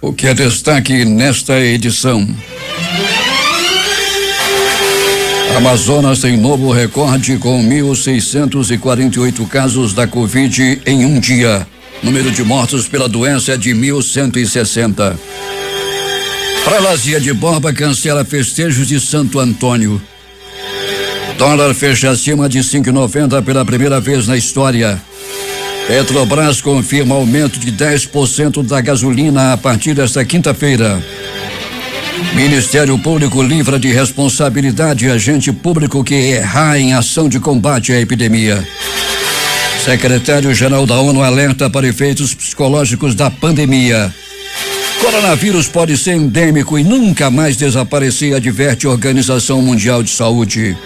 O que é destaque nesta edição? Amazonas tem novo recorde com 1.648 casos da Covid em um dia. Número de mortos pela doença é de 1.160. Prelazia de Borba cancela festejos de Santo Antônio. Dólar fecha acima de 5,90 pela primeira vez na história. Petrobras confirma aumento de 10% da gasolina a partir desta quinta-feira. Ministério Público livra de responsabilidade agente público que errar em ação de combate à epidemia. Secretário-Geral da ONU alerta para efeitos psicológicos da pandemia. Coronavírus pode ser endêmico e nunca mais desaparecer, adverte a Organização Mundial de Saúde.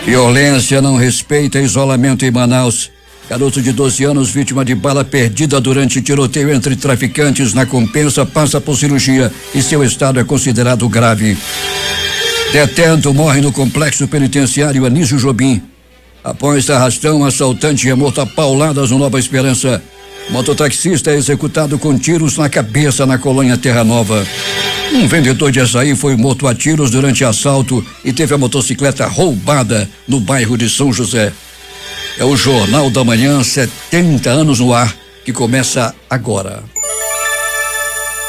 Violência não respeita isolamento em Manaus. Garoto de 12 anos, vítima de bala perdida durante tiroteio entre traficantes na Compensa, passa por cirurgia e seu estado é considerado grave. Detento morre no complexo penitenciário Anísio Jobim. Após arrastão, assaltante é morto a pauladas no Nova Esperança. Mototaxista é executado com tiros na cabeça na colônia Terra Nova. Um vendedor de açaí foi morto a tiros durante assalto e teve a motocicleta roubada no bairro de São José. É o Jornal da Manhã, 70 anos no ar, que começa agora.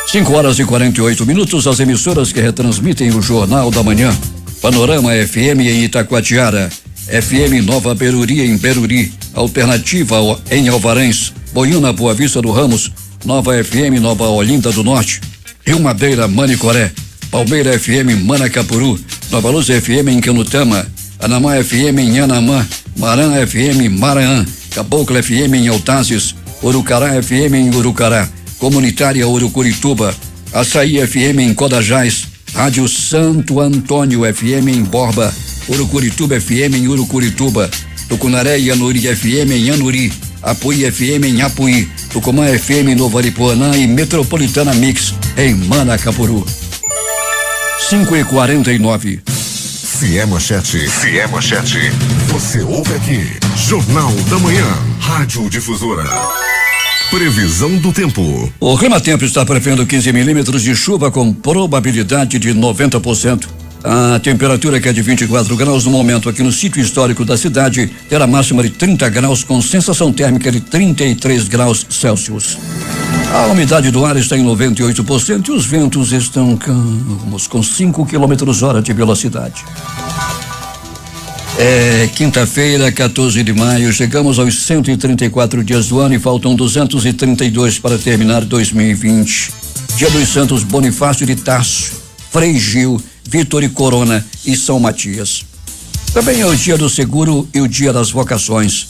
5:48. As emissoras que retransmitem o Jornal da Manhã: Panorama FM em Itacoatiara, FM Nova Beruri em Beruri, Alternativa em Alvarães, Boiúna Boa Vista do Ramos, Nova FM Nova Olinda do Norte, Rio Madeira Manicoré, Palmeira FM Manacapuru, Nova Luz FM em Canutama, Anamá FM em Anamã, Marã FM Maranhão, Cabocla FM em Altazes, Urucará FM em Urucará, Comunitária Urucurituba, Açaí FM em Codajás, Rádio Santo Antônio FM em Borba, Urucurituba FM em Urucurituba, Tucunaré e Anuri FM em Anuri, Apuí FM em Apuí, Tucumã FM em Novo Aripuanã e Metropolitana Mix em Manacapuru. 5:49. Se é manchete, você ouve aqui. Jornal da Manhã, Rádio Difusora. Previsão do tempo. O Climatempo está prevendo 15 milímetros de chuva com probabilidade de 90%. A temperatura, que é de 24 graus no momento aqui no sítio histórico da cidade, terá máxima de 30 graus com sensação térmica de 33 graus Celsius. A umidade do ar está em 98% e os ventos estão calmos, com 5 km/h de velocidade. É quinta-feira, 14 de maio, chegamos aos 134 dias do ano e faltam 232 para terminar 2020. Dia dos Santos Bonifácio de Tarso, Frei Gil, Vitor e Corona e São Matias. Também é o dia do seguro e o dia das vocações.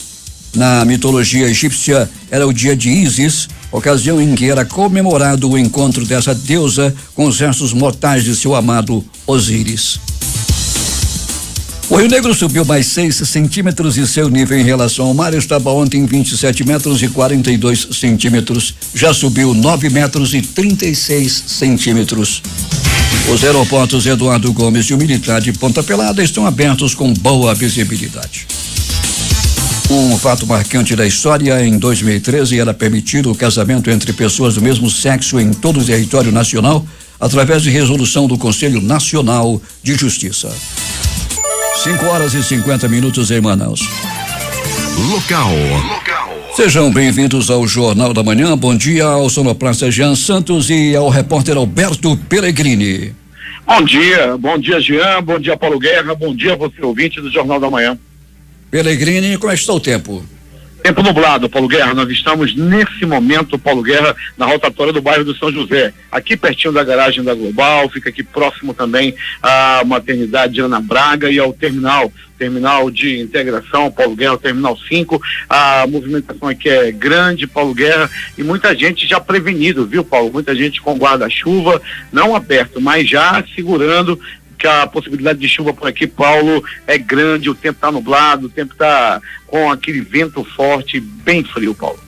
Na mitologia egípcia, era o dia de Ísis, ocasião em que era comemorado o encontro dessa deusa com os restos mortais de seu amado Osíris. O Rio Negro subiu mais 6 centímetros e seu nível em relação ao mar estava ontem em 27 metros e 42 centímetros. Já subiu 9 metros e 36 centímetros. Os aeroportos Eduardo Gomes e o Militar de Ponta Pelada estão abertos com boa visibilidade. Um fato marcante da história: em 2013 era permitido o casamento entre pessoas do mesmo sexo em todo o território nacional, através de resolução do Conselho Nacional de Justiça. 5:50 em Manaus. Local. Sejam bem-vindos ao Jornal da Manhã. Bom dia ao sonoplasta Jean Santos e ao repórter Alberto Pellegrini. Bom dia Jean, bom dia Paulo Guerra, bom dia você ouvinte do Jornal da Manhã. Pellegrini, como é que está o tempo? Tempo nublado, Paulo Guerra. Nós estamos nesse momento, Paulo Guerra, na rotatória do bairro do São José, aqui pertinho da garagem da Global, fica aqui próximo também à maternidade de Ana Braga e ao terminal de integração, Paulo Guerra, o terminal 5. A movimentação aqui é grande, Paulo Guerra, e muita gente já prevenido, viu, Paulo? Muita gente com guarda-chuva, não aberto, mas já segurando, que a possibilidade de chuva por aqui, Paulo, é grande. O tempo está nublado, o tempo está com aquele vento forte, bem frio, Paulo.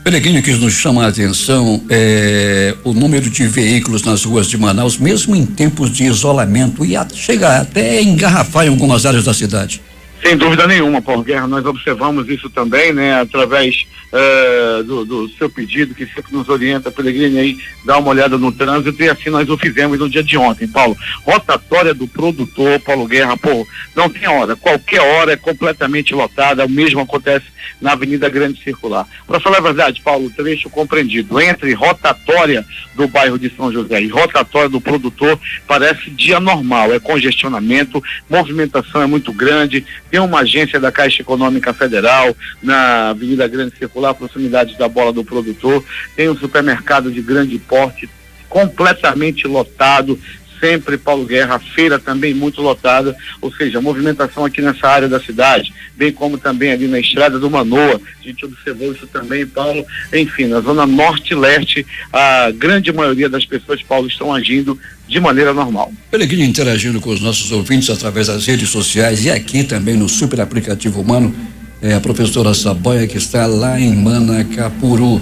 Pellegrini, o que nos chama a atenção é o número de veículos nas ruas de Manaus, mesmo em tempos de isolamento, e chega até a engarrafar em algumas áreas da cidade. Sem dúvida nenhuma, Paulo Guerra, nós observamos isso também, né, através do seu pedido, que sempre nos orienta, Pellegrini, aí, dá uma olhada no trânsito, e assim nós o fizemos no dia de ontem, Paulo. Rotatória do produtor, Paulo Guerra, não tem hora, qualquer hora é completamente lotada, o mesmo acontece na Avenida Grande Circular. Para falar a verdade, Paulo, o trecho compreendido entre rotatória do bairro de São José e rotatória do produtor parece dia normal, é congestionamento, movimentação é muito grande, tem uma agência da Caixa Econômica Federal na Avenida Grande Circular, proximidade da Bola do Produtor, tem um supermercado de grande porte completamente lotado, sempre, Paulo Guerra, a feira também muito lotada, ou seja, a movimentação aqui nessa área da cidade, bem como também ali na Estrada do Manoa, a gente observou isso também, Paulo, enfim, na zona norte e leste, a grande maioria das pessoas, Paulo, estão agindo de maneira normal. Pellegrini interagindo com os nossos ouvintes através das redes sociais e aqui também no super aplicativo humano, a professora Saboia, que está lá em Manacapuru,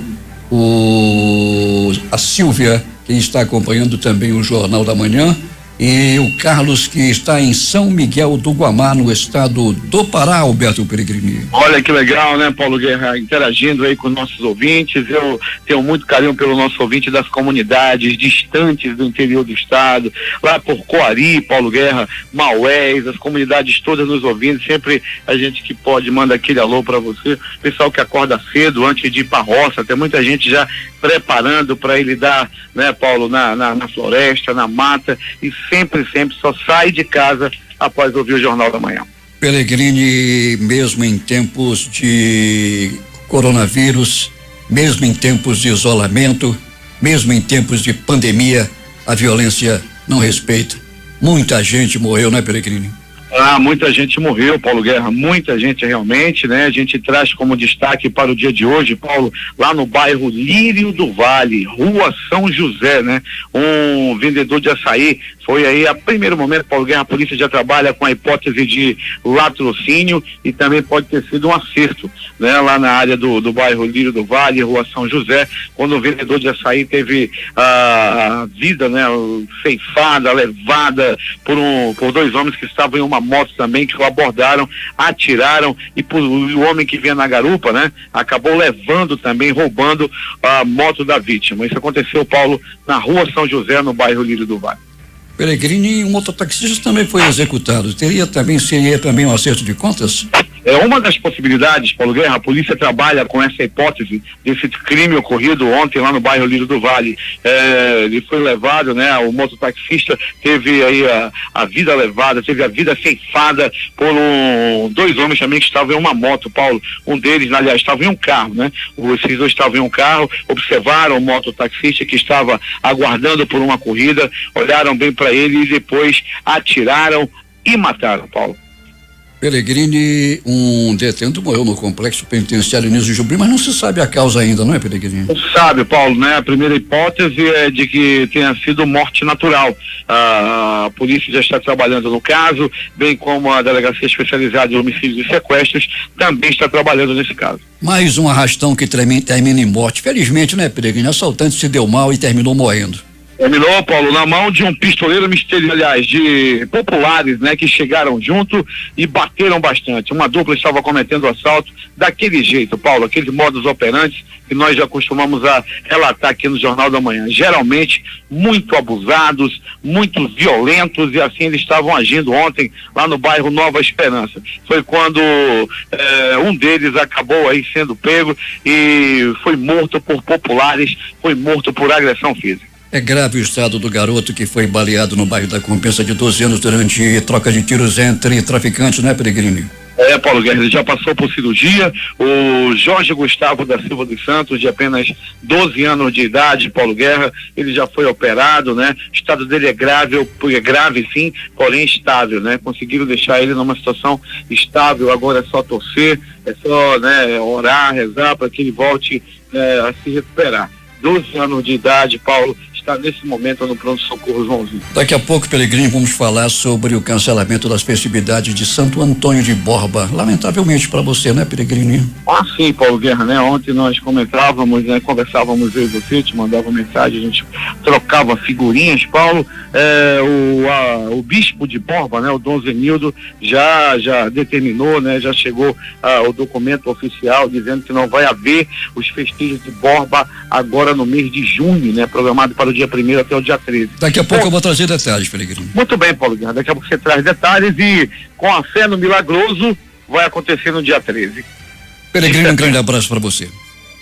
a Silvia, que está acompanhando também o Jornal da Manhã, e o Carlos, que está em São Miguel do Guamá, no estado do Pará, Alberto Pellegrini. Olha que legal, né, Paulo Guerra, interagindo aí com os nossos ouvintes. Eu tenho muito carinho pelo nosso ouvinte das comunidades distantes do interior do estado, lá por Coari, Paulo Guerra, Maués, as comunidades todas nos ouvindo, sempre a gente que pode manda aquele alô para você, pessoal que acorda cedo antes de ir pra roça, tem muita gente já preparando para ele dar, né, Paulo, na floresta, na mata, e sempre só sai de casa após ouvir o Jornal da Manhã. Pellegrini, mesmo em tempos de coronavírus, mesmo em tempos de isolamento, mesmo em tempos de pandemia, a violência não respeita. Muita gente morreu, né, Pellegrini? Muita gente morreu, Paulo Guerra, muita gente realmente, né? A gente traz como destaque para o dia de hoje, Paulo, lá no bairro Lírio do Vale, Rua São José, né? Um vendedor de açaí, foi aí a primeiro momento, Paulo Guerra, a polícia já trabalha com a hipótese de latrocínio e também pode ter sido um acerto, né? Lá na área do bairro Lírio do Vale, Rua São José, quando o vendedor de açaí teve a vida, né? Ceifada, levada por dois homens que estavam em uma moto também, que o abordaram, atiraram, e o homem que vinha na garupa, né, acabou levando também, roubando a moto da vítima. Isso aconteceu, Paulo, na Rua São José, no bairro Lírio do Vale. Pellegrini, um mototaxista também foi executado. Seria também um acerto de contas? É uma das possibilidades, Paulo Guerra, a polícia trabalha com essa hipótese desse crime ocorrido ontem lá no bairro Lírio do Vale. Ele foi levado, né? O mototaxista teve aí a vida levada, teve a vida ceifada por dois homens também que estavam em uma moto, Paulo. Um deles, aliás, estava em um carro, né? Esses dois estavam em um carro, observaram o mototaxista que estava aguardando por uma corrida, olharam bem para ele e depois atiraram e mataram, Paulo. Pellegrini, um detento morreu no complexo penitenciário Nísio Jubim, mas não se sabe a causa ainda, não é, Pellegrini? Não sabe, Paulo, né? A primeira hipótese é de que tenha sido morte natural. A polícia já está trabalhando no caso, bem como a Delegacia Especializada em Homicídios e Sequestros também está trabalhando nesse caso. Mais um arrastão que termina em morte. Felizmente, né, Pellegrini? O assaltante se deu mal e terminou morrendo. Terminou, Paulo, na mão de um pistoleiro misterioso, aliás, de populares, né, que chegaram junto e bateram bastante. Uma dupla estava cometendo assalto daquele jeito, Paulo, aqueles modus operantes que nós já costumamos a relatar aqui no Jornal da Manhã. Geralmente muito abusados, muito violentos, e assim eles estavam agindo ontem lá no bairro Nova Esperança. Foi quando um deles acabou aí sendo pego e foi morto por populares, foi morto por agressão física. É grave o estado do garoto que foi baleado no bairro da Compensa de 12 anos durante troca de tiros entre traficantes, né, Pellegrini? Paulo Guerra, ele já passou por cirurgia. O Jorge Gustavo da Silva dos Santos, de apenas 12 anos de idade, Paulo Guerra, ele já foi operado, né? O estado dele é grave sim, porém estável, né? Conseguiram deixar ele numa situação estável, agora é só torcer, é só, né, orar, rezar para que ele volte a se recuperar. 12 anos de idade, Paulo, está nesse momento no pronto-socorro Joãozinho. Daqui a pouco, Pellegrini, vamos falar sobre o cancelamento das festividades de Santo Antônio de Borba. Lamentavelmente para você, né, Pellegrini? Sim, Paulo Guerra, né? Ontem nós comentávamos, né? Conversávamos eu e você, te mandava mensagem, a gente trocava figurinhas, Paulo. O bispo de Borba, né, o Dom Zenildo, já determinou, né, já chegou o documento oficial dizendo que não vai haver os festejos de Borba agora no mês de junho, né, programado para o dia 1º até o dia 13. Daqui a pouco eu vou trazer detalhes, Peregrino. Muito bem, Paulo Guerra, daqui a pouco você traz detalhes e com a fé no milagroso vai acontecer no dia 13. Peregrino, um grande abraço para você.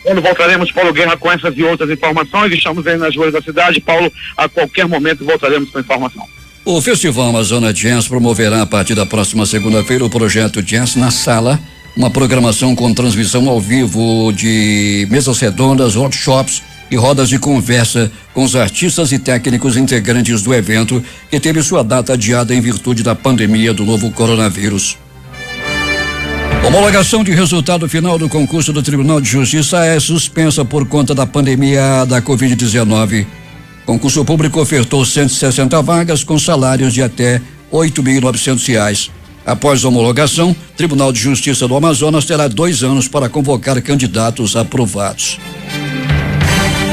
Quando voltaremos, Paulo Guerra, com essas e outras informações, estamos aí nas ruas da cidade, Paulo, a qualquer momento voltaremos com informação. O Festival Amazônia Jazz promoverá a partir da próxima segunda-feira o projeto Jazz na Sala, uma programação com transmissão ao vivo de mesas redondas, workshops e rodas de conversa com os artistas e técnicos integrantes do evento, que teve sua data adiada em virtude da pandemia do novo coronavírus. Homologação de resultado final do concurso do Tribunal de Justiça é suspensa por conta da pandemia da Covid-19. Concurso público ofertou 160 vagas com salários de até R$ 8.900. Após a homologação, Tribunal de Justiça do Amazonas terá 2 anos para convocar candidatos aprovados.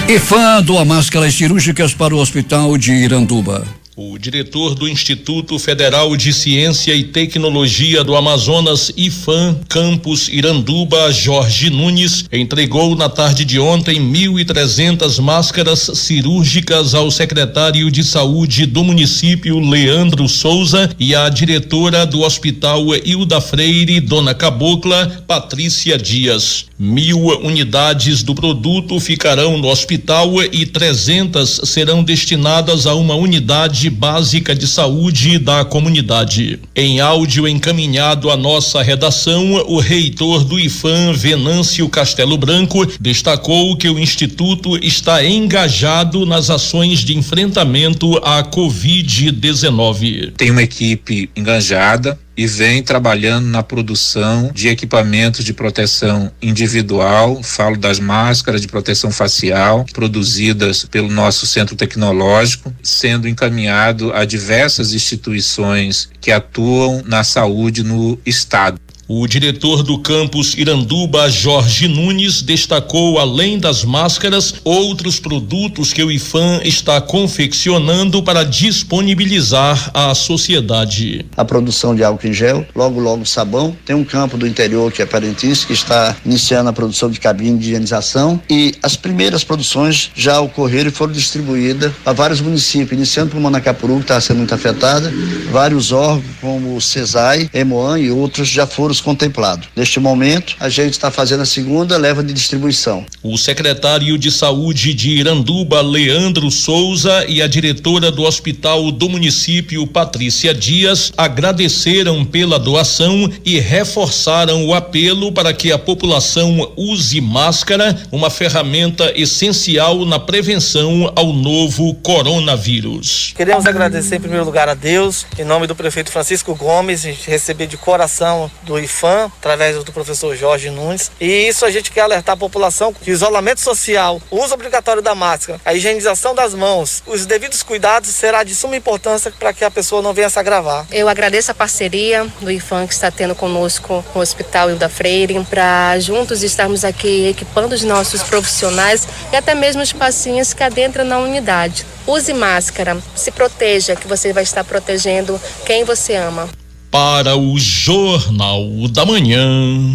IFAM doa máscaras cirúrgicas para o Hospital de Iranduba. O diretor do Instituto Federal de Ciência e Tecnologia do Amazonas, IFAM, Campus Iranduba, Jorge Nunes, entregou na tarde de ontem 1.300 máscaras cirúrgicas ao secretário de Saúde do município, Leandro Souza, e à diretora do Hospital Hilda Freire, Dona Cabocla, Patrícia Dias. 1.000 unidades do produto ficarão no hospital e 300 serão destinadas a uma unidade básica de saúde da comunidade. Em áudio encaminhado à nossa redação, o reitor do IFAM, Venâncio Castelo Branco, destacou que o Instituto está engajado nas ações de enfrentamento à Covid-19. Tem uma equipe engajada e vem trabalhando na produção de equipamentos de proteção individual, falo das máscaras de proteção facial, produzidas pelo nosso centro tecnológico, sendo encaminhado a diversas instituições que atuam na saúde no estado. O diretor do campus Iranduba, Jorge Nunes, destacou, além das máscaras, outros produtos que o IFAM está confeccionando para disponibilizar à sociedade. A produção de álcool em gel, logo sabão. Tem um campo do interior que é Parentice, que está iniciando a produção de cabine de higienização, e as primeiras produções já ocorreram e foram distribuídas a vários municípios, iniciando por Manacapuru, que está sendo muito afetada. Vários órgãos como o CESAI, Emoan e outros já foram contemplado. Neste momento, a gente está fazendo a segunda leva de distribuição. O secretário de Saúde de Iranduba, Leandro Souza, e a diretora do hospital do município, Patrícia Dias, agradeceram pela doação e reforçaram o apelo para que a população use máscara, uma ferramenta essencial na prevenção ao novo coronavírus. Queremos agradecer em primeiro lugar a Deus, em nome do prefeito Francisco Gomes, e receber de coração do IFAM, através do professor Jorge Nunes. E isso a gente quer alertar a população que o isolamento social, o uso obrigatório da máscara, a higienização das mãos, os devidos cuidados será de suma importância para que a pessoa não venha se agravar. Eu agradeço a parceria do IFAM que está tendo conosco no Hospital Hilda Freire, para juntos estarmos aqui equipando os nossos profissionais e até mesmo os pacientes que adentram na unidade. Use máscara, se proteja, que você vai estar protegendo quem você ama. Para o Jornal da Manhã,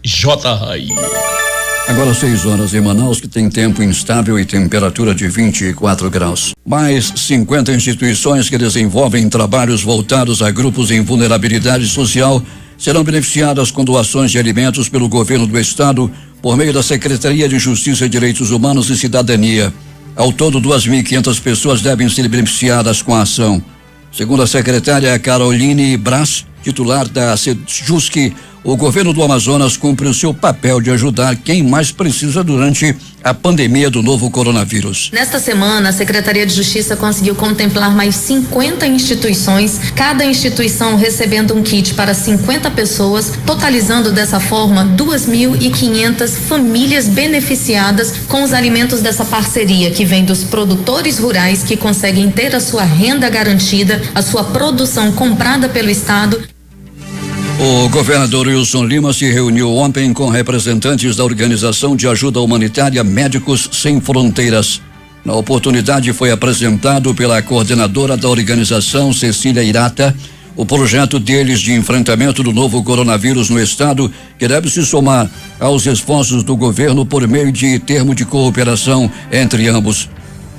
J. Agora 6 horas em Manaus, que tem tempo instável e temperatura de 24 graus. Mais 50 instituições que desenvolvem trabalhos voltados a grupos em vulnerabilidade social serão beneficiadas com doações de alimentos pelo governo do estado por meio da Secretaria de Justiça, Direitos Humanos e Cidadania. Ao todo, 2.500 pessoas devem ser beneficiadas com a ação. Segundo a secretária Caroline Brás, titular da SEJUSC, o governo do Amazonas cumpre o seu papel de ajudar quem mais precisa durante a pandemia do novo coronavírus. Nesta semana, a Secretaria de Justiça conseguiu contemplar mais 50 instituições, cada instituição recebendo um kit para 50 pessoas, totalizando dessa forma 2.500 famílias beneficiadas com os alimentos dessa parceria, que vem dos produtores rurais que conseguem ter a sua renda garantida, a sua produção comprada pelo Estado. O governador Wilson Lima se reuniu ontem com representantes da Organização de Ajuda Humanitária Médicos Sem Fronteiras. Na oportunidade foi apresentado pela coordenadora da organização, Cecília Irata, o projeto deles de enfrentamento do novo coronavírus no estado, que deve se somar aos esforços do governo por meio de termo de cooperação entre ambos.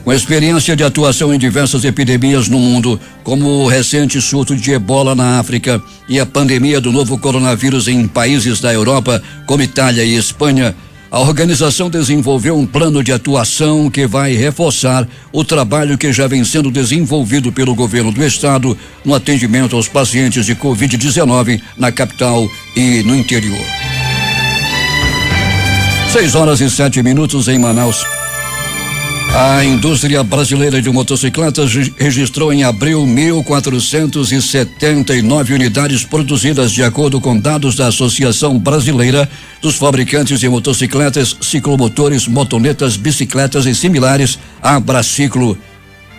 Com experiência de atuação em diversas epidemias no mundo, como o recente surto de ebola na África e a pandemia do novo coronavírus em países da Europa, como Itália e Espanha, a organização desenvolveu um plano de atuação que vai reforçar o trabalho que já vem sendo desenvolvido pelo governo do estado no atendimento aos pacientes de Covid-19 na capital e no interior. 6:07 em Manaus. A indústria brasileira de motocicletas registrou em abril 1.479 unidades produzidas, de acordo com dados da Associação Brasileira dos Fabricantes de Motocicletas, Ciclomotores, Motonetas, Bicicletas e similares, a Abraciclo.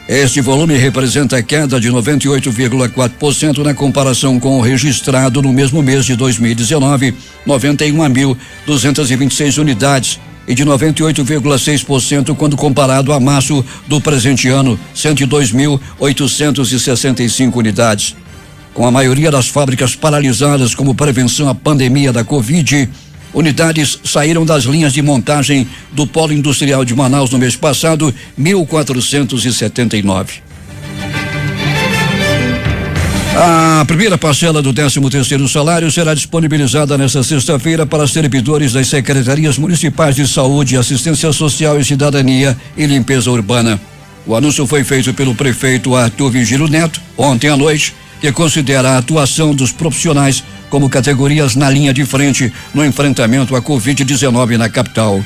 Este volume representa queda de 98,4% na comparação com o registrado no mesmo mês de 2019, 91.226 unidades. E de 98,6% quando comparado a março do presente ano, 102.865 unidades. Com a maioria das fábricas paralisadas como prevenção à pandemia da Covid, unidades saíram das linhas de montagem do Polo Industrial de Manaus no mês passado, 1.479. A primeira parcela do 13º salário será disponibilizada nesta sexta-feira para servidores das Secretarias Municipais de Saúde, Assistência Social e Cidadania e Limpeza Urbana. O anúncio foi feito pelo prefeito Arthur Vigílio Neto ontem à noite, que considera a atuação dos profissionais como categorias na linha de frente no enfrentamento à Covid-19 na capital.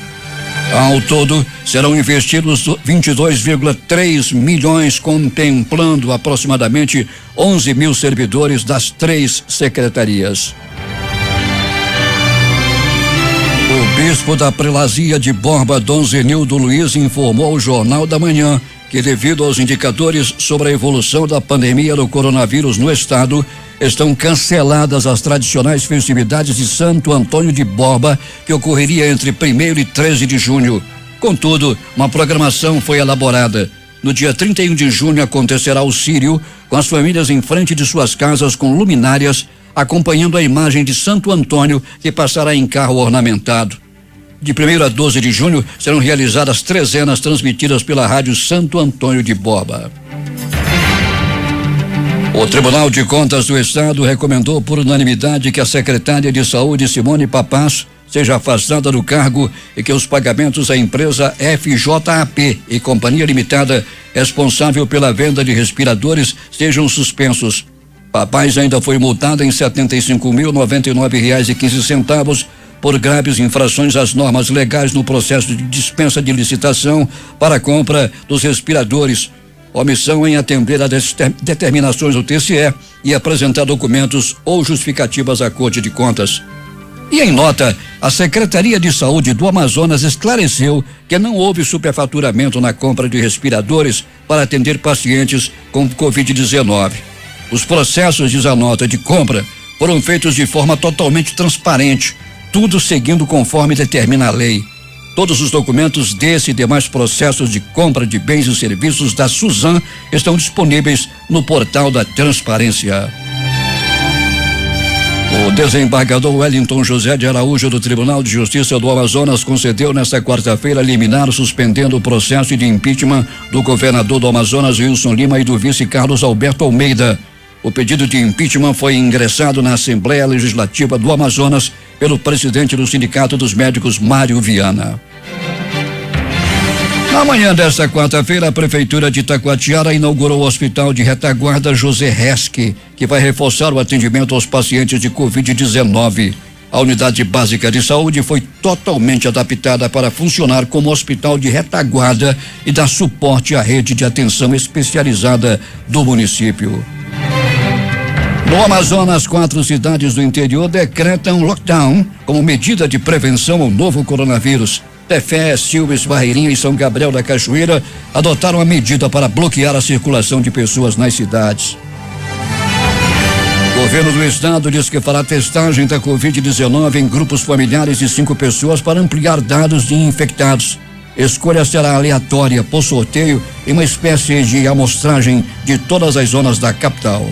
Ao todo, serão investidos 22,3 milhões, contemplando aproximadamente 11 mil servidores das 3 secretarias. O bispo da Prelazia de Borba, Dom Zenildo Luiz, informou ao Jornal da Manhã que, devido aos indicadores sobre a evolução da pandemia do coronavírus no estado, estão canceladas as tradicionais festividades de Santo Antônio de Borba, que ocorreria entre 1º e 13 de junho. Contudo, uma programação foi elaborada. No dia 31 de junho acontecerá o círio, com as famílias em frente de suas casas com luminárias, acompanhando a imagem de Santo Antônio, que passará em carro ornamentado. De 1º a 12 de junho serão realizadas trezenas transmitidas pela rádio Santo Antônio de Borba. O Tribunal de Contas do Estado recomendou por unanimidade que a secretária de Saúde, Simone Papasso, seja afastada do cargo e que os pagamentos à empresa FJAP e Companhia Limitada, responsável pela venda de respiradores, sejam suspensos. Papaz ainda foi multada em R$ 75.099,15 por graves infrações às normas legais no processo de dispensa de licitação para a compra dos respiradores, omissão em atender a determinações do TCE e apresentar documentos ou justificativas à Corte de Contas. E em nota, a Secretaria de Saúde do Amazonas esclareceu que não houve superfaturamento na compra de respiradores para atender pacientes com Covid-19. Os processos, diz a nota, de compra foram feitos de forma totalmente transparente, tudo seguindo conforme determina a lei. Todos os documentos desse e demais processos de compra de bens e serviços da Suzam estão disponíveis no portal da Transparência. O desembargador Wellington José de Araújo do Tribunal de Justiça do Amazonas concedeu nesta quarta-feira liminar suspendendo o processo de impeachment do governador do Amazonas, Wilson Lima, e do vice Carlos Alberto Almeida. O pedido de impeachment foi ingressado na Assembleia Legislativa do Amazonas pelo presidente do Sindicato dos Médicos, Mário Viana. Na manhã desta quarta-feira, a Prefeitura de Itacoatiara inaugurou o Hospital de Retaguarda José Resque, que vai reforçar o atendimento aos pacientes de Covid-19. A unidade básica de saúde foi totalmente adaptada para funcionar como hospital de retaguarda e dar suporte à rede de atenção especializada do município. No Amazonas, 4 cidades do interior decretam lockdown como medida de prevenção ao novo coronavírus. Tefé, Silves, Barreirinha e São Gabriel da Cachoeira adotaram a medida para bloquear a circulação de pessoas nas cidades. O governo do estado diz que fará testagem da Covid-19 em grupos familiares de 5 pessoas para ampliar dados de infectados. Escolha será aleatória por sorteio em uma espécie de amostragem de todas as zonas da capital.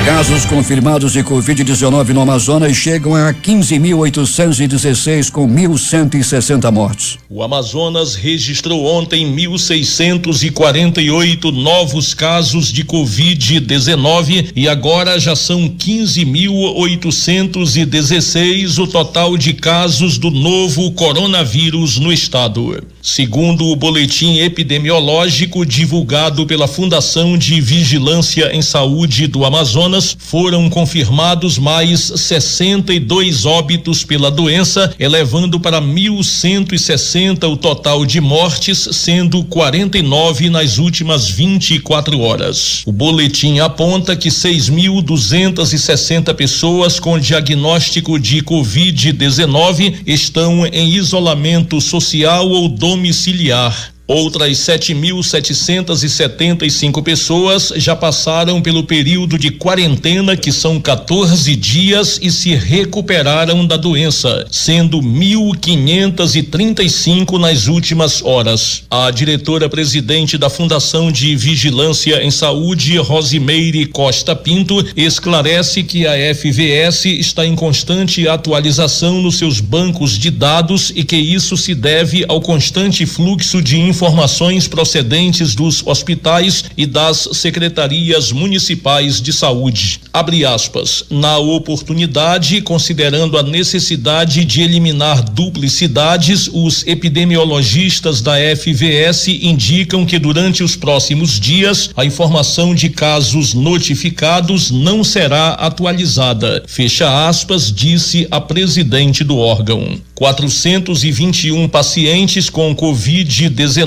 Casos confirmados de Covid-19 no Amazonas chegam a 15.816, com 1.160 mortes. O Amazonas registrou ontem 1.648 novos casos de Covid-19 e agora já são 15.816 o total de casos do novo coronavírus no estado. Segundo o boletim epidemiológico divulgado pela Fundação de Vigilância em Saúde do Amazonas, foram confirmados mais 62 óbitos pela doença, elevando para 1.160 o total de mortes, sendo 49 nas últimas 24 horas. O boletim aponta que 6.260 pessoas com diagnóstico de Covid-19 estão em isolamento social ou domiciliar. Outras 7.775 pessoas já passaram pelo período de quarentena, que são 14 dias, e se recuperaram da doença, sendo 1.535 nas últimas horas. A diretora-presidente da Fundação de Vigilância em Saúde, Rosimeire Costa Pinto, esclarece que a FVS está em constante atualização nos seus bancos de dados e que isso se deve ao constante fluxo de informações procedentes dos hospitais e das secretarias municipais de saúde. Abre aspas. Na oportunidade, considerando a necessidade de eliminar duplicidades, os epidemiologistas da FVS indicam que durante os próximos dias a informação de casos notificados não será atualizada. Fecha aspas, disse a presidente do órgão. 421 pacientes com Covid-19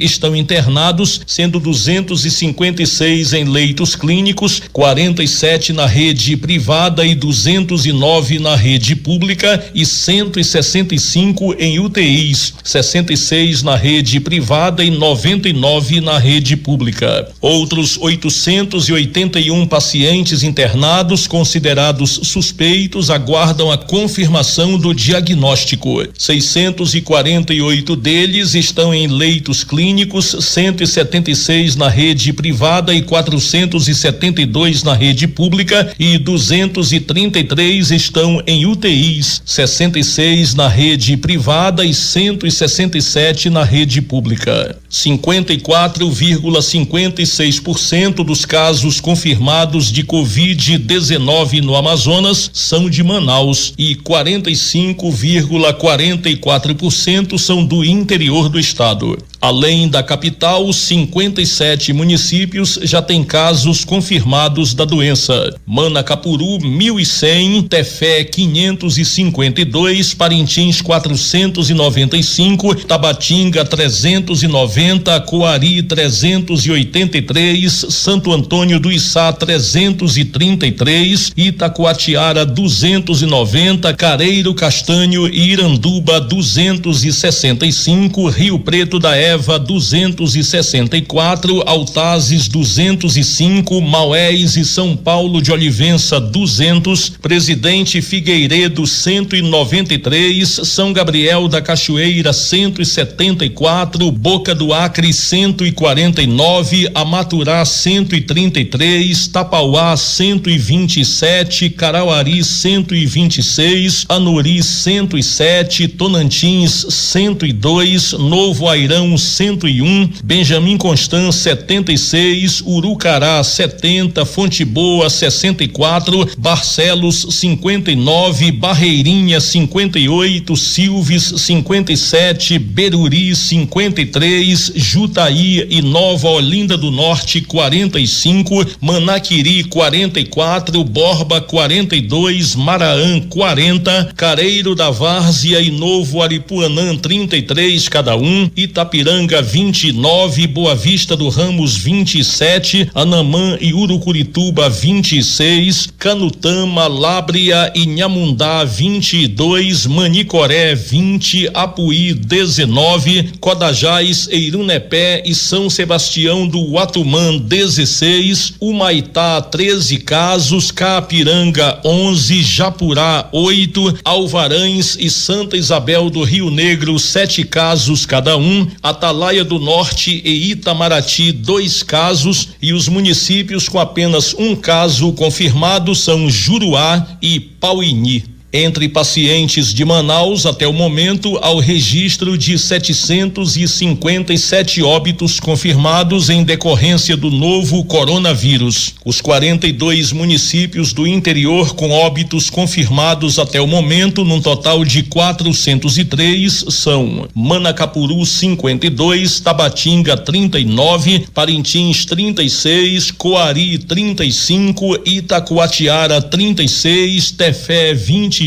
estão internados, sendo 256 em leitos clínicos, 47 na rede privada e 209 na rede pública e 165 em UTIs, 66 na rede privada e 99 na rede pública. Outros 881 pacientes internados considerados suspeitos aguardam a confirmação do diagnóstico. 648 deles estão em leitos clínicos, 176 na rede privada e 472 na rede pública e 233 estão em UTIs, 66 na rede privada e 167 na rede pública. 54,56% dos casos confirmados de Covid-19 no Amazonas são de Manaus e 45,44% são do interior do estado. Além da capital, 57 municípios já têm casos confirmados da doença. Manacapuru, 1.100, Tefé, 552, Parintins, 495, Tabatinga, 390, Coari, 383, Santo Antônio do Içá, 333, Itacoatiara, 290, Careiro, Castanho e Iranduba, 265, Rio Preto da Eva, 264, Altazes, 205, Maués e São Paulo de Olivença, 200, Presidente Figueiredo, 193, São Gabriel da Cachoeira, 174, Boca do Acre, 149, Amaturá, 133, Tapauá, 127, Carauari, 126, Anuri, 107, Tonantins, 102, Novo Airão, 101, Benjamin Constant, 76, Urucará, 70, Fonte Boa, 64, Barcelos, 59, Barreirinha, 58, Silves, 57, Beruri, 53, Jutaí e Nova Olinda do Norte, 45, Manaquiri, 44, Borba, 42, Maraã, 40, Careiro da Várzea e Novo Aripuanã, 33 cada um, Itapiranga, Itapiranga 29, Boa Vista do Ramos 27, Anamã e Urucurituba 26, Canutama, Lábrea e Inhamundá 22, Manicoré 20, Apuí 19, Codajás, Eirunepé e São Sebastião do Uatumã 16, Humaitá 13 casos, Caapiranga 11, Japurá 8, Alvarães e Santa Isabel do Rio Negro 7 casos cada um, Atalaia do Norte e Itamaraty 2 casos e os municípios com apenas um caso confirmado são Juruá e Pauini. Entre pacientes de Manaus, até o momento, há o registro de 757 óbitos confirmados em decorrência do novo coronavírus. Os 42 municípios do interior com óbitos confirmados até o momento, num total de 403, são Manacapuru 52, Tabatinga 39, Parintins 36, Coari 35, Itacoatiara 36, Tefé 25,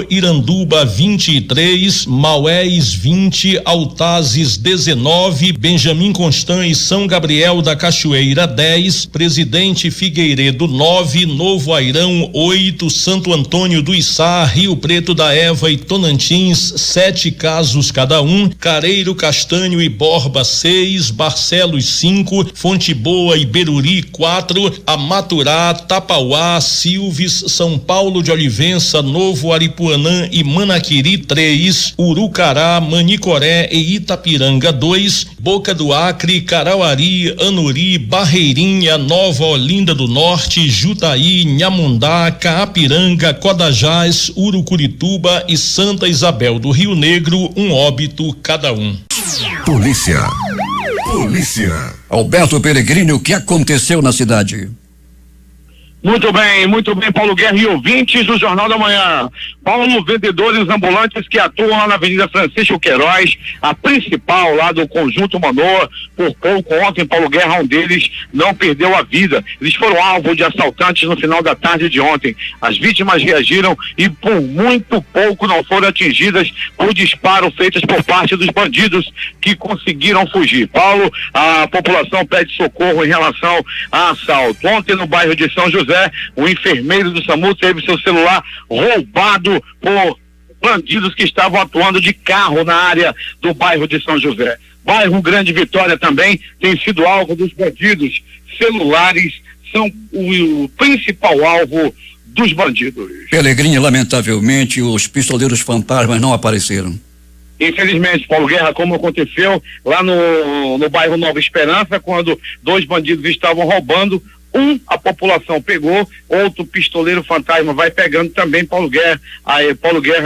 Iranduba 23, Maués 20, Altazes 19, Benjamin Constant e São Gabriel da Cachoeira 10, Presidente Figueiredo 9, Novo Airão 8, Santo Antônio do Içá, Rio Preto da Eva e Tonantins 7 casos cada um, Careiro, Castanho e Borba 6, Barcelos 5, Fonte Boa e Beruri 4, Amaturá, Tapauá, Silves, São Paulo de Olivença, Novo Aripuanã e Manaquiri 3, Urucará, Manicoré e Itapiranga 2, Boca do Acre, Carauari, Anuri, Barreirinha, Nova Olinda do Norte, Jutaí, Inhamundá, Caapiranga, Codajás, Urucurituba e Santa Isabel do Rio Negro, um óbito cada um. Polícia. Alberto Pellegrini, o que aconteceu na cidade? Muito bem, Paulo Guerra e ouvintes do Jornal da Manhã. Paulo, vendedores ambulantes que atuam lá na Avenida Francisco Queiroz, a principal lá do Conjunto Manor, por pouco ontem, Paulo Guerra, um deles não perdeu a vida. Eles foram alvo de assaltantes no final da tarde de ontem. As vítimas reagiram e por muito pouco não foram atingidas por disparo feitos por parte dos bandidos que conseguiram fugir. Paulo, a população pede socorro em relação a assalto. Ontem no bairro de São José, o enfermeiro do SAMU teve seu celular roubado por bandidos que estavam atuando de carro na área do bairro de São José. Bairro Grande Vitória também tem sido alvo dos bandidos. Celulares são o principal alvo dos bandidos. Pellegrini, lamentavelmente, os pistoleiros fantasmas não apareceram. Infelizmente, Paulo Guerra, como aconteceu lá no bairro Nova Esperança, quando 2 bandidos estavam roubando, a população pegou, outro pistoleiro fantasma vai pegando também. Paulo Guerra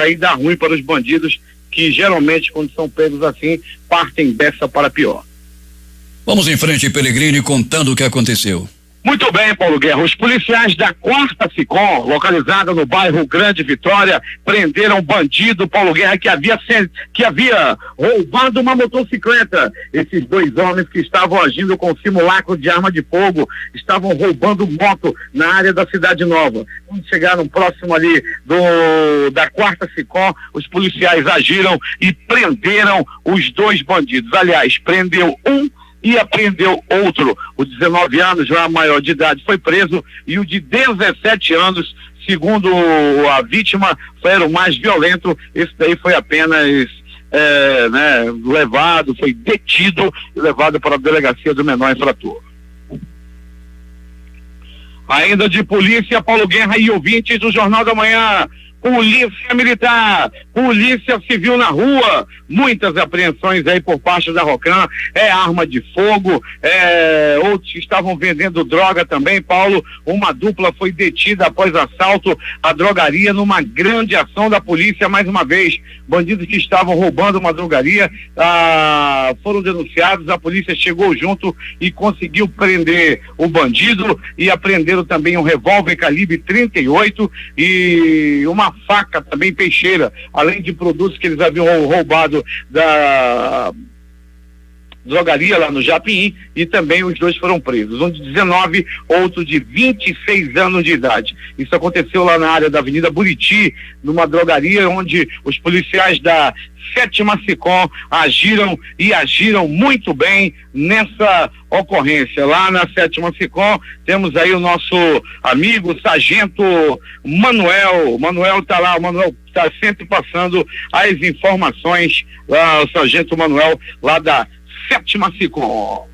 aí dá ruim para os bandidos que geralmente, quando são pegos assim, partem dessa para pior. Vamos em frente, Pellegrini, contando o que aconteceu. Muito bem, Paulo Guerra. Os policiais da 4ª SICOM, localizada no bairro Grande Vitória, prenderam um bandido, Paulo Guerra, que havia roubado uma motocicleta. Esses 2 homens que estavam agindo com simulacro de arma de fogo, estavam roubando moto na área da Cidade Nova. Quando chegaram próximo ali da 4ª SICOM, os policiais agiram e prenderam os 2 bandidos. Aliás, prendeu um e apreendeu outro. O de 19 anos, já maior de idade, foi preso, e o de 17 anos, segundo a vítima, era o mais violento. Esse daí foi apenas foi detido e levado para a delegacia do menor infrator. Ainda de polícia, Paulo Guerra e ouvintes do Jornal da Manhã. Polícia Militar, Polícia Civil na rua, muitas apreensões aí por parte da Rocan, arma de fogo, outros estavam vendendo droga também, Paulo. Uma dupla foi detida após assalto à drogaria numa grande ação da polícia, mais uma vez. Bandidos que estavam roubando uma drogaria foram denunciados, a polícia chegou junto e conseguiu prender o bandido, e apreenderam também um revólver calibre 38 e uma faca também peixeira, além de produtos que eles haviam roubado drogaria lá no Japim, e também os dois foram presos, um de 19, outro de 26 anos de idade. Isso aconteceu lá na área da Avenida Buriti, numa drogaria onde os policiais da 7ª SICOM agiram muito bem nessa ocorrência. Lá na 7ª SICOM temos aí o nosso amigo Sargento Manuel tá lá, o Manuel está sempre passando as informações, lá, o Sargento Manuel lá da 7ª SICOM.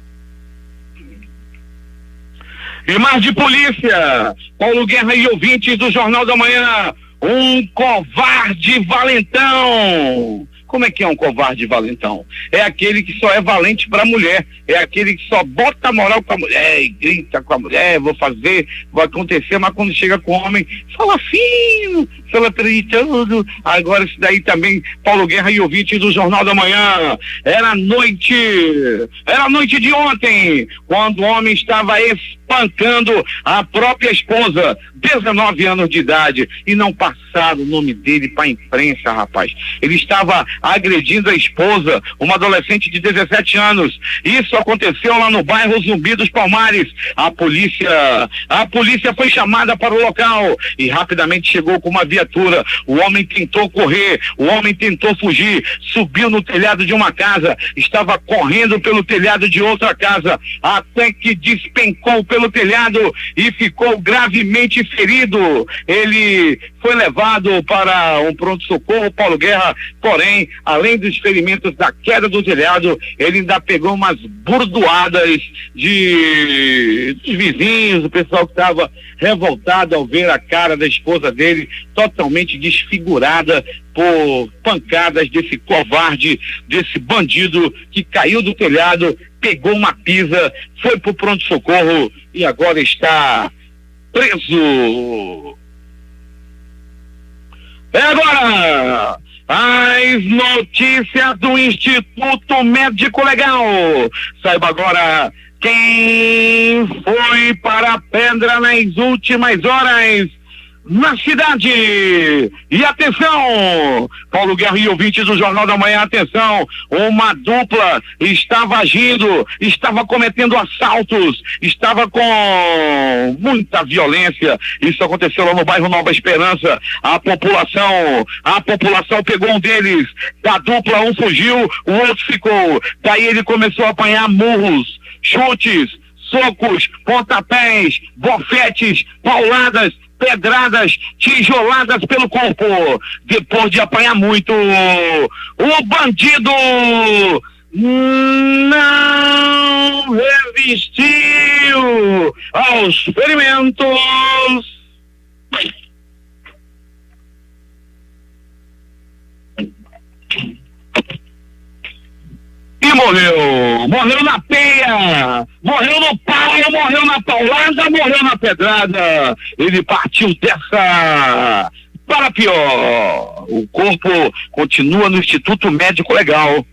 E mais de polícia, Paulo Guerra e ouvintes do Jornal da Manhã, um covarde valentão. Como é que é um covarde valentão? É aquele que só é valente pra mulher, é aquele que só bota moral com a mulher e grita com a mulher, vou fazer, vai acontecer, mas quando chega com o homem, fala fino, fala tudo. Agora isso daí também, Paulo Guerra e ouvintes do Jornal da Manhã, era noite de ontem, quando o homem estava espancando a própria esposa, 19 anos de idade, e não passaram o nome dele pra imprensa, rapaz. Ele estava agredindo a esposa, uma adolescente de 17 anos. Isso aconteceu lá no bairro Zumbi dos Palmares. A polícia foi chamada para o local e rapidamente chegou com uma viatura. O homem tentou correr, o homem tentou fugir, subiu no telhado de uma casa, estava correndo pelo telhado de outra casa, até que despencou pelo telhado e ficou gravemente ferido. Ele foi levado para um pronto-socorro, Paulo Guerra, porém, além dos ferimentos da queda do telhado, ele ainda pegou umas burdoadas dos vizinhos, o pessoal que estava revoltado ao ver a cara da esposa dele totalmente desfigurada por pancadas desse covarde, desse bandido que caiu do telhado, pegou uma pisa, foi pro pronto-socorro e agora está preso. É agora as notícias do Instituto Médico Legal. Saiba agora quem foi para a pedra nas últimas horas na cidade. E atenção, Paulo Guerra e ouvintes do Jornal da Manhã, atenção, uma dupla estava agindo, estava cometendo assaltos, estava com muita violência. Isso aconteceu lá no bairro Nova Esperança. A população pegou um deles, da dupla, um fugiu, o outro ficou. Daí ele começou a apanhar murros, chutes, socos, pontapés, bofetes, pauladas, pedradas, tijoladas pelo corpo. Depois de apanhar muito, o bandido não resistiu aos ferimentos e morreu na peia, morreu no pau, morreu na paulada, morreu na pedrada. Ele partiu dessa para pior. O corpo continua no Instituto Médico Legal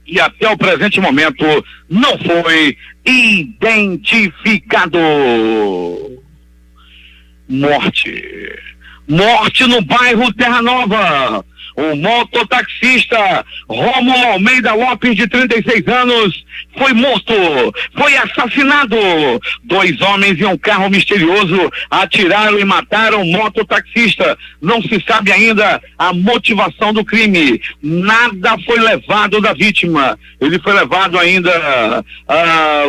e até o presente momento não foi identificado. Morte no bairro Terra Nova. O mototaxista Rômulo Almeida Lopes, de 36 anos, foi morto, foi assassinado. 2 homens em um carro misterioso atiraram e mataram o mototaxista. Não se sabe ainda a motivação do crime. Nada foi levado da vítima. Ele foi levado ainda,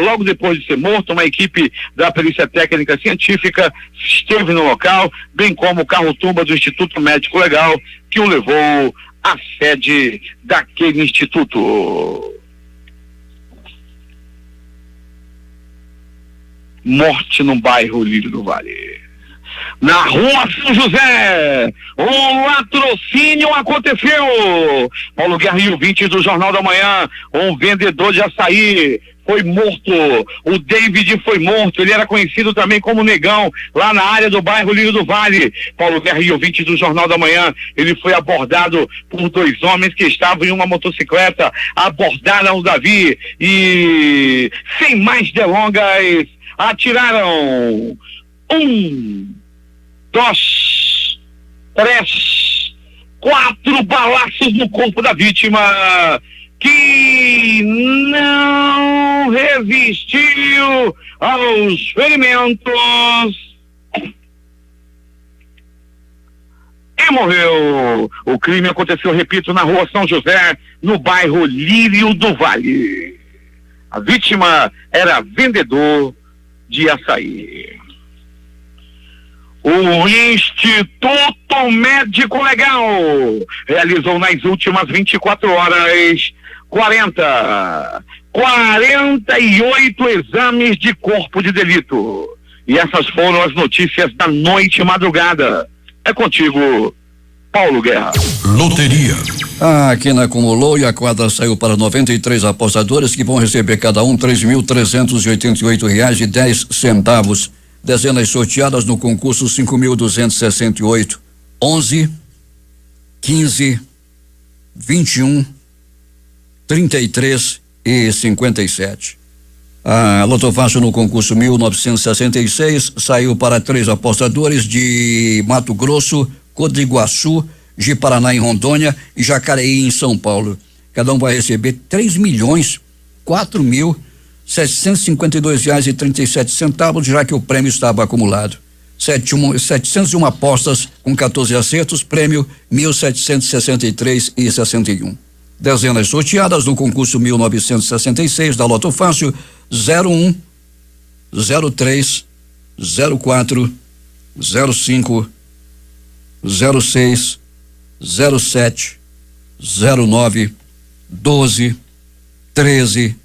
logo depois de ser morto, uma equipe da Perícia Técnica Científica esteve no local, bem como o carro-tumba do Instituto Médico Legal, que o levou à sede daquele instituto. Morte no bairro Lírio do Vale. Na rua São José, um latrocínio aconteceu. Paulo Guerra e ouvintes do Jornal da Manhã, um vendedor de açaí foi morto. O David foi morto, ele era conhecido também como Negão, lá na área do bairro Lírio do Vale. Paulo Guerra e ouvintes do Jornal da Manhã, ele foi abordado por 2 homens que estavam em uma motocicleta, abordaram o Davi e, sem mais delongas, atiraram 1, 2, 3, 4 balaços no corpo da vítima, que não resistiu aos ferimentos e morreu. O crime aconteceu, repito, na rua São José, no bairro Lírio do Vale. A vítima era vendedor de açaí. O Instituto Médico Legal realizou nas últimas 24 horas 48 exames de corpo de delito. E essas foram as notícias da noite e madrugada. É contigo, Paulo Guerra. Loteria. A Quina acumulou e a quadra saiu para 93 apostadores que vão receber cada um R$3.388,10. Dezenas sorteadas no concurso 5.268. 11, 15, 21, 33 e 57. A Loto Fácil no concurso 1966 saiu para 3 apostadores de Mato Grosso, Codiguaçu, de Paraná em Rondônia e Jacareí em São Paulo. Cada um vai receber R$3.4.752,37, já que o prêmio estava acumulado. 701 apostas com 14 acertos, prêmio R$1.763,61. Dezenas sorteadas no concurso 1966 da Loto Fácil: 01, 03, 04, 05, 06, 07, 09, 12, 13,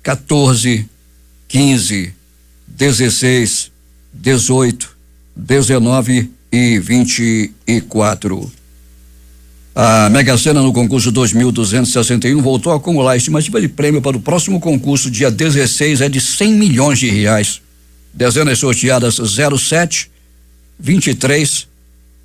14, 15, 16, 18, 19 e 24. A Mega Sena no concurso 2.261 voltou a acumular. A estimativa de prêmio para o próximo concurso, dia 16, é de R$100 milhões. Dezenas sorteadas: 07, 23,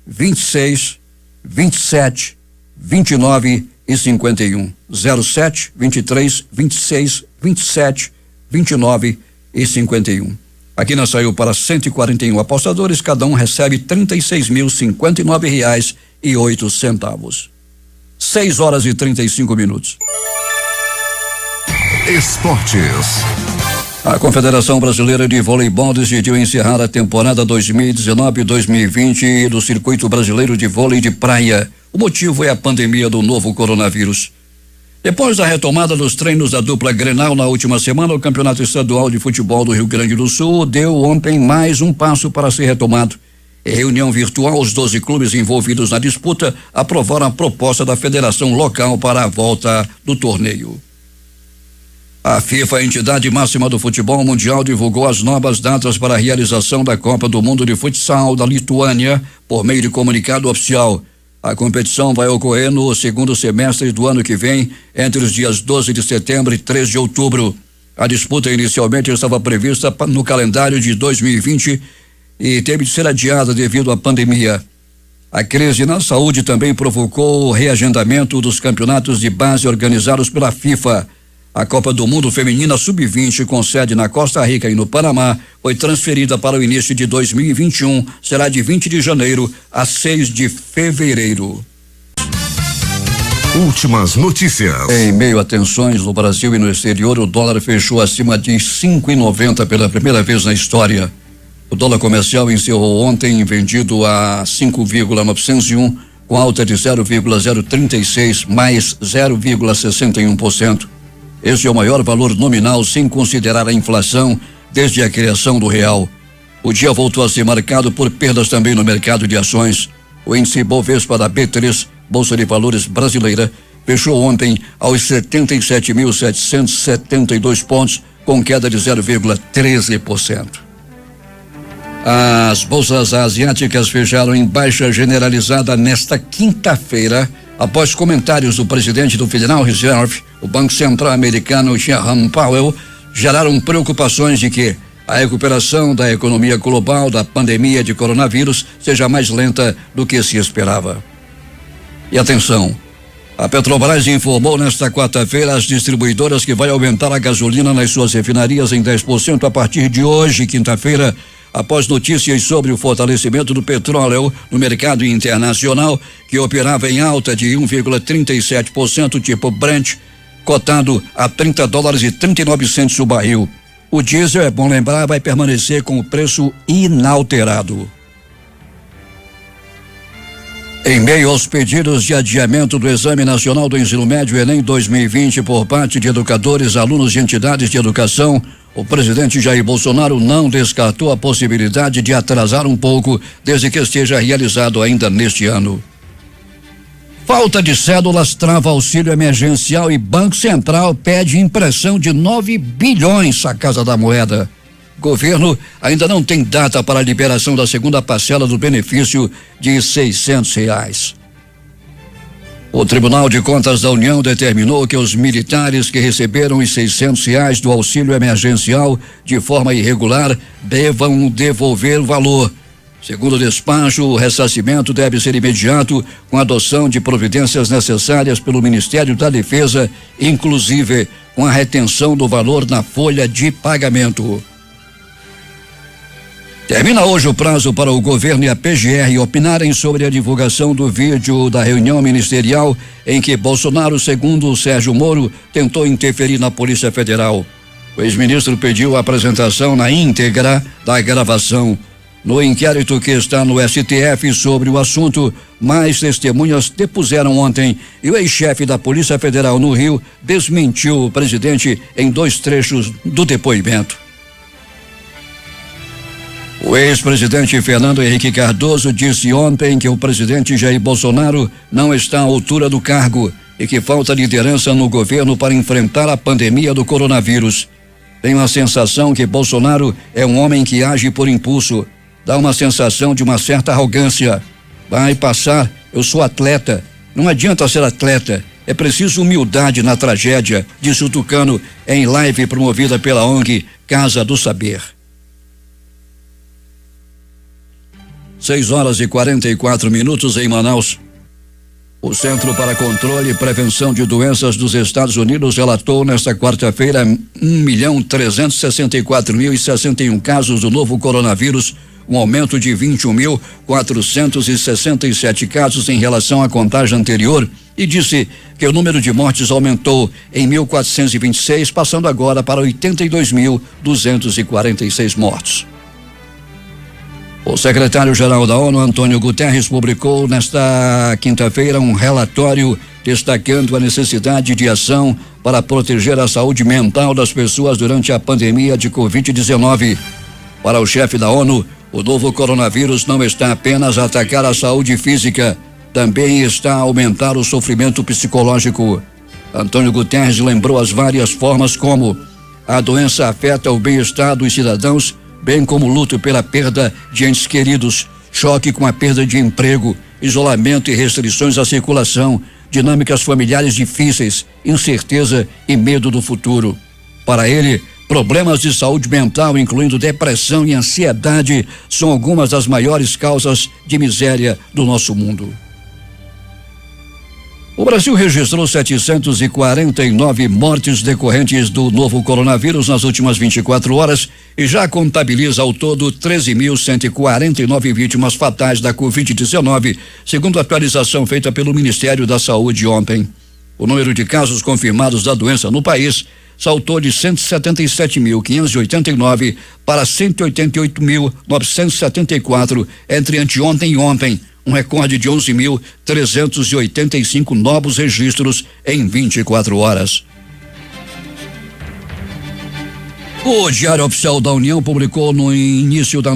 26, 27, 29 e 51. 07, 23, 26, 27, 29 e 51. A Quina saiu para 141 apostadores, cada um recebe R$36.059,08. 6 horas e 35 minutos. Esportes. A Confederação Brasileira de Voleibol decidiu encerrar a temporada 2019-2020 do Circuito Brasileiro de Vôlei de Praia. O motivo é a pandemia do novo coronavírus. Depois da retomada dos treinos da dupla Grenal na última semana, o Campeonato Estadual de Futebol do Rio Grande do Sul deu ontem mais um passo para ser retomado. Em reunião virtual, os 12 clubes envolvidos na disputa aprovaram a proposta da federação local para a volta do torneio. A FIFA, a entidade máxima do futebol mundial, divulgou as novas datas para a realização da Copa do Mundo de Futsal da Lituânia por meio de comunicado oficial. A competição vai ocorrer no segundo semestre do ano que vem, entre os dias 12 de setembro e 3 de outubro. A disputa inicialmente estava prevista no calendário de 2020 e teve de ser adiada devido à pandemia. A crise na saúde também provocou o reagendamento dos campeonatos de base organizados pela FIFA. A Copa do Mundo Feminina Sub-20, com sede na Costa Rica e no Panamá, foi transferida para o início de 2021. Será de 20 de janeiro a 6 de fevereiro. Últimas notícias. Em meio a tensões no Brasil e no exterior, o dólar fechou acima de 5,90 pela primeira vez na história. O dólar comercial encerrou ontem vendido a 5,901, com alta de 0,036 mais 0,61%. Esse é o maior valor nominal sem considerar a inflação desde a criação do real. O dia voltou a ser marcado por perdas também no mercado de ações. O índice Bovespa da B3, Bolsa de Valores brasileira, fechou ontem aos 77.772 pontos, com queda de 0,13%. As bolsas asiáticas fecharam em baixa generalizada nesta quinta-feira, após comentários do presidente do Federal Reserve, o Banco Central americano, Jerome Powell, geraram preocupações de que a recuperação da economia global da pandemia de coronavírus seja mais lenta do que se esperava. E atenção, a Petrobras informou nesta quarta-feira às distribuidoras que vai aumentar a gasolina nas suas refinarias em 10% a partir de hoje, quinta-feira, após notícias sobre o fortalecimento do petróleo no mercado internacional, que operava em alta de 1,37%, tipo Brent, cotado a $30,39 o barril. O diesel, é bom lembrar, vai permanecer com o preço inalterado. Em meio aos pedidos de adiamento do Exame Nacional do Ensino Médio Enem 2020 por parte de educadores, alunos de entidades de educação, o presidente Jair Bolsonaro não descartou a possibilidade de atrasar um pouco, desde que esteja realizado ainda neste ano. Falta de cédulas trava auxílio emergencial e Banco Central pede impressão de 9 bilhões à Casa da Moeda. Governo ainda não tem data para a liberação da segunda parcela do benefício de R$600. O Tribunal de Contas da União determinou que os militares que receberam os R$600 do auxílio emergencial de forma irregular devam devolver o valor. Segundo o despacho, o ressarcimento deve ser imediato, com a adoção de providências necessárias pelo Ministério da Defesa, inclusive com a retenção do valor na folha de pagamento. Termina hoje o prazo para o governo e a PGR opinarem sobre a divulgação do vídeo da reunião ministerial em que Bolsonaro, segundo Sérgio Moro, tentou interferir na Polícia Federal. O ex-ministro pediu a apresentação na íntegra da gravação. No inquérito que está no STF sobre o assunto, mais testemunhas depuseram ontem e o ex-chefe da Polícia Federal no Rio desmentiu o presidente em 2 trechos do depoimento. O ex-presidente Fernando Henrique Cardoso disse ontem que o presidente Jair Bolsonaro não está à altura do cargo e que falta liderança no governo para enfrentar a pandemia do coronavírus. Tenho a sensação que Bolsonaro é um homem que age por impulso. Dá uma sensação de uma certa arrogância. Vai passar, eu sou atleta. Não adianta ser atleta, é preciso humildade na tragédia, disse o tucano em live promovida pela ONG Casa do Saber. 6:44 em Manaus. O Centro para Controle e Prevenção de Doenças dos Estados Unidos relatou nesta quarta-feira 1.364.061 casos do novo coronavírus, um aumento de 21.467 casos em relação à contagem anterior, e disse que o número de mortes aumentou em 1.426, passando agora para 82.246 mortos. O secretário-geral da ONU, Antônio Guterres, publicou nesta quinta-feira um relatório destacando a necessidade de ação para proteger a saúde mental das pessoas durante a pandemia de Covid-19. Para o chefe da ONU, o novo coronavírus não está apenas a atacar a saúde física, também está a aumentar o sofrimento psicológico. Antônio Guterres lembrou as várias formas como a doença afeta o bem-estar dos cidadãos, bem como luto pela perda de entes queridos, choque com a perda de emprego, isolamento e restrições à circulação, dinâmicas familiares difíceis, incerteza e medo do futuro. Para ele, problemas de saúde mental, incluindo depressão e ansiedade, são algumas das maiores causas de miséria do nosso mundo. O Brasil registrou 749 mortes decorrentes do novo coronavírus nas últimas 24 horas e já contabiliza ao todo 13.149 vítimas fatais da Covid-19, segundo a atualização feita pelo Ministério da Saúde ontem. O número de casos confirmados da doença no país saltou de 177.589 para 188.974 entre anteontem e ontem, um recorde de 11.385 novos registros em 24 horas. O Diário Oficial da União publicou no início da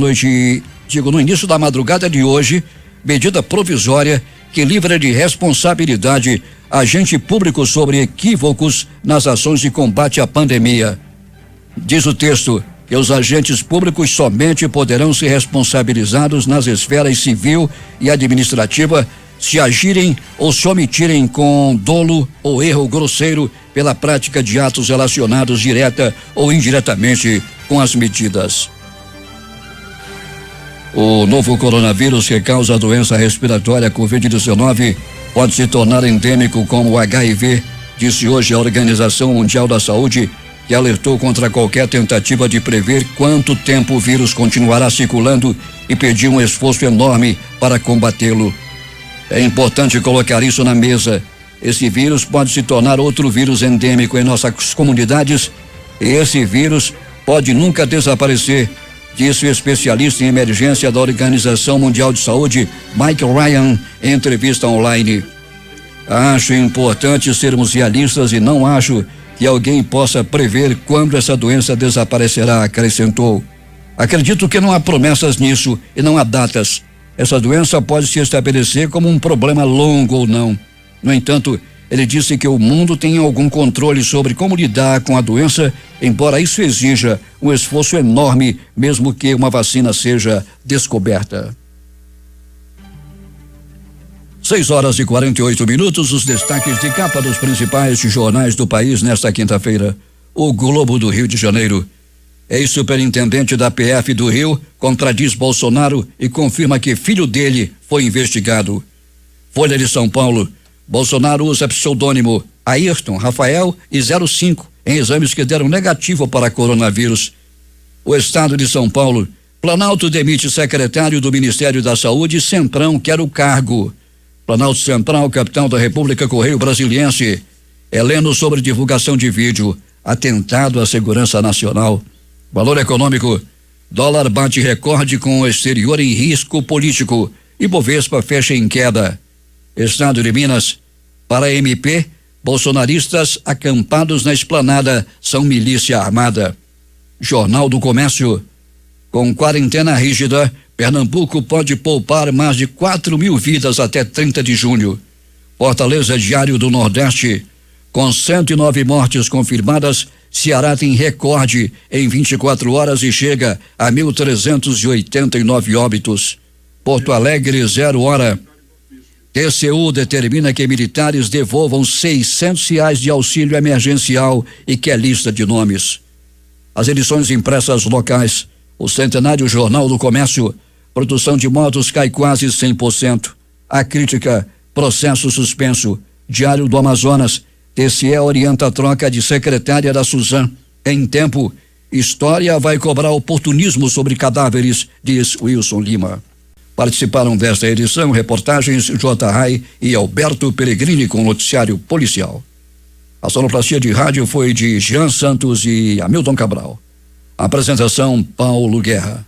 madrugada de hoje, medida provisória que livra de responsabilidade agente público sobre equívocos nas ações de combate à pandemia. Diz o texto que os agentes públicos somente poderão ser responsabilizados nas esferas civil e administrativa se agirem ou se omitirem com dolo ou erro grosseiro pela prática de atos relacionados direta ou indiretamente com as medidas. O novo coronavírus, que causa a doença respiratória Covid-19, pode se tornar endêmico como o HIV, disse hoje a Organização Mundial da Saúde, que alertou contra qualquer tentativa de prever quanto tempo o vírus continuará circulando e pediu um esforço enorme para combatê-lo. É importante colocar isso na mesa. esse vírus pode se tornar outro vírus endêmico em nossas comunidades e esse vírus pode nunca desaparecer, disse o especialista em emergência da Organização Mundial de Saúde, Mike Ryan, em entrevista online. Acho importante sermos realistas e não acho que alguém possa prever quando essa doença desaparecerá, acrescentou. Acredito que não há promessas nisso e não há datas. Essa doença pode se estabelecer como um problema longo ou não. No entanto, ele disse que o mundo tem algum controle sobre como lidar com a doença, embora isso exija um esforço enorme, mesmo que uma vacina seja descoberta. 6h48, os destaques de capa dos principais jornais do país nesta quinta-feira. O Globo do Rio de Janeiro. Ex-superintendente da PF do Rio contradiz Bolsonaro e confirma que filho dele foi investigado. Folha de São Paulo. Bolsonaro usa pseudônimo Ayrton Rafael e 05 em exames que deram negativo para coronavírus. O Estado de São Paulo. Planalto demite secretário do Ministério da Saúde e Centrão quer o cargo. Planalto Central, capital da República, Correio Brasiliense. Heleno sobre divulgação de vídeo. Atentado à segurança nacional. Valor econômico. Dólar bate recorde com o exterior em risco político. Ibovespa fecha em queda. Estado de Minas. Para a MP, bolsonaristas acampados na esplanada são milícia armada. Jornal do Comércio. Com quarentena rígida, Pernambuco pode poupar mais de 4.000 vidas até 30 de junho. Fortaleza Diário do Nordeste. Com 109 mortes confirmadas, Ceará tem recorde em 24 horas e chega a 1.389 óbitos. Porto Alegre, 0 hora. TCU determina que militares devolvam R$600 de auxílio emergencial e quer lista de nomes. As edições impressas locais. O Centenário Jornal do Comércio. Produção de motos cai quase 100%. A crítica. Processo suspenso. Diário do Amazonas. TCE orienta a troca de secretária da Suzan. Em tempo, história vai cobrar oportunismo sobre cadáveres, diz Wilson Lima. Participaram desta edição reportagens J. Rai e Alberto Pellegrini com noticiário policial. A sonoplastia de rádio foi de Jean Santos e Hamilton Cabral. Apresentação Paulo Guerra.